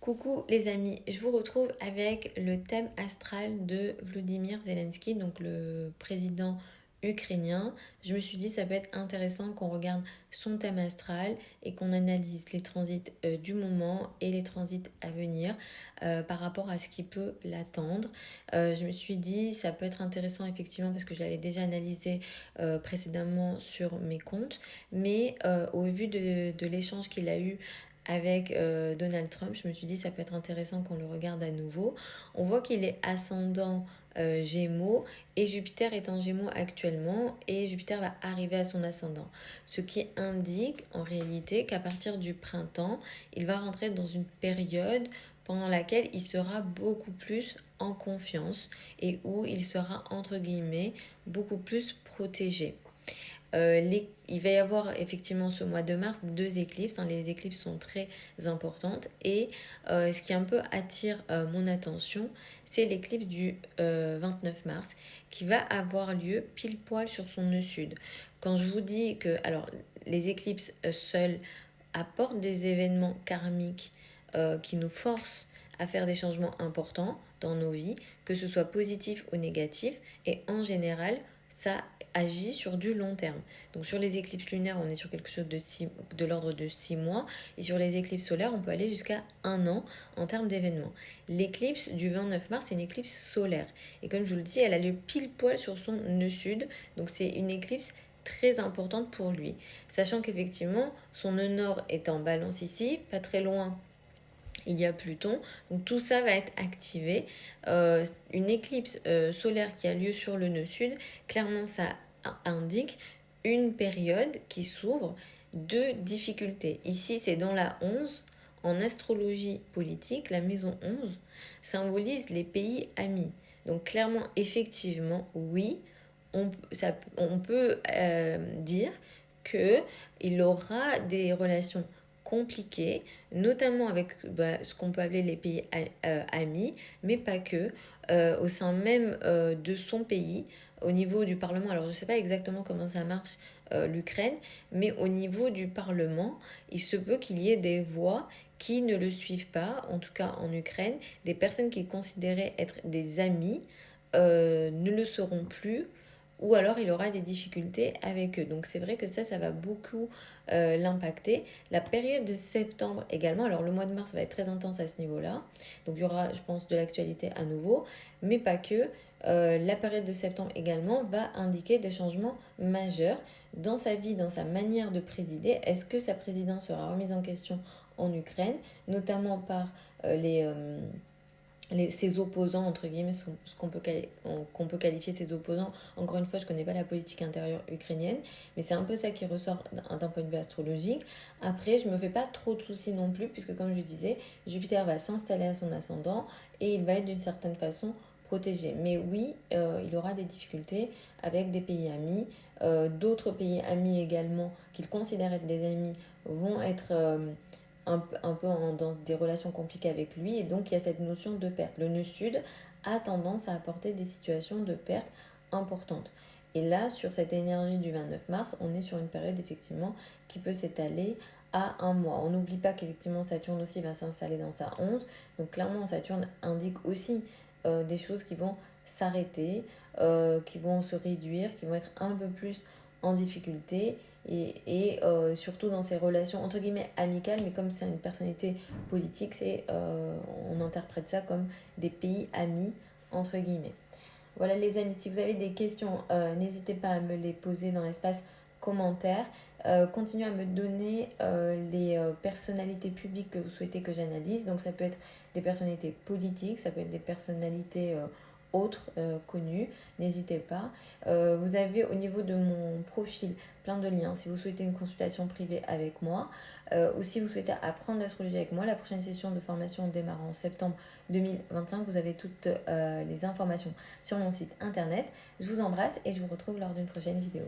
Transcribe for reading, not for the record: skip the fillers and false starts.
Coucou les amis, je vous retrouve avec le thème astral de Volodymyr Zelensky, donc le président ukrainien. Je me suis dit ça peut être intéressant qu'on regarde son thème astral et qu'on analyse les transits du moment et les transits à venir par rapport à ce qui peut l'attendre. Je me suis dit ça peut être intéressant effectivement parce que je l'avais déjà analysé précédemment sur mes comptes, mais au vu de l'échange qu'il a eu avec Donald Trump, je me suis dit ça peut être intéressant qu'on le regarde à nouveau. On voit qu'il est ascendant Gémeaux et Jupiter est en Gémeaux actuellement et Jupiter va arriver à son ascendant. Ce qui indique en réalité qu'à partir du printemps, il va rentrer dans une période pendant laquelle il sera beaucoup plus en confiance et où il sera entre guillemets beaucoup plus protégé. Il va y avoir effectivement ce mois de mars 2 éclipses. Les éclipses sont très importantes et ce qui un peu attire mon attention, c'est l'éclipse du 29 mars qui va avoir lieu pile poil sur son nœud sud. Quand je vous dis que les éclipses seules apportent des événements karmiques qui nous forcent à faire des changements importants dans nos vies, que ce soit positif ou négatif, et en général, ça agit sur du long terme. Donc sur les éclipses lunaires, on est sur quelque chose de l'ordre de 6 mois, et sur les éclipses solaires, on peut aller jusqu'à 1 an en termes d'événements. L'éclipse du 29 mars, c'est une éclipse solaire, et comme je vous le dis, elle a lieu pile poil sur son nœud sud, donc c'est une éclipse très importante pour lui. Sachant qu'effectivement, son nœud nord est en balance ici, pas très loin il y a Pluton. Donc tout ça va être activé. Une éclipse solaire qui a lieu sur le nœud sud, clairement ça indique une période qui s'ouvre de difficultés. Ici c'est dans la 11. En astrologie politique, la maison 11 symbolise les pays amis. Donc clairement, effectivement, oui, on peut dire qu'il aura des relations compliquées, notamment avec ce qu'on peut appeler les pays amis, mais pas que, au sein même de son pays, au niveau du Parlement. Alors je ne sais pas exactement comment ça marche l'Ukraine, mais au niveau du Parlement, il se peut qu'il y ait des voix qui ne le suivent pas, en tout cas en Ukraine, des personnes qui considéraient être des amis ne le seront plus ou alors il aura des difficultés avec eux. Donc c'est vrai que ça va beaucoup l'impacter. La période de septembre également, alors le mois de mars va être très intense à ce niveau-là, donc il y aura, je pense, de l'actualité à nouveau, mais pas que. La période de septembre également va indiquer des changements majeurs dans sa vie, dans sa manière de présider. Est-ce que sa présidence sera remise en question en Ukraine, notamment par ses opposants, entre guillemets, ce qu'on peut qualifier ses opposants. Encore une fois, je ne connais pas la politique intérieure ukrainienne, mais c'est un peu ça qui ressort d'un point de vue astrologique. Après, je ne me fais pas trop de soucis non plus, puisque comme je disais, Jupiter va s'installer à son ascendant et il va être d'une certaine façon protégé. Mais oui, il aura des difficultés avec des pays amis. D'autres pays amis également, qu'il considère être des amis, vont être un peu dans des relations compliquées avec lui, et donc il y a cette notion de perte. Le nœud sud a tendance à apporter des situations de perte importantes. Et là, sur cette énergie du 29 mars, on est sur une période effectivement qui peut s'étaler à 1 mois. On n'oublie pas qu'effectivement Saturne aussi va s'installer dans sa 11. Donc clairement, Saturne indique aussi des choses qui vont s'arrêter, qui vont se réduire, qui vont être un peu plus en difficulté et surtout dans ces relations entre guillemets amicales, mais comme c'est une personnalité politique, on interprète ça comme des pays amis entre guillemets. Voilà les amis, si vous avez des questions, n'hésitez pas à me les poser dans l'espace commentaire. Continuez à me donner les personnalités publiques que vous souhaitez que j'analyse. Donc ça peut être des personnalités politiques, ça peut être des personnalités autres connues. N'hésitez pas. Vous avez au niveau de mon profil plein de liens si vous souhaitez une consultation privée avec moi ou si vous souhaitez apprendre l'astrologie avec moi. La prochaine session de formation démarre en septembre 2025. Vous avez toutes les informations sur mon site internet. Je vous embrasse et je vous retrouve lors d'une prochaine vidéo.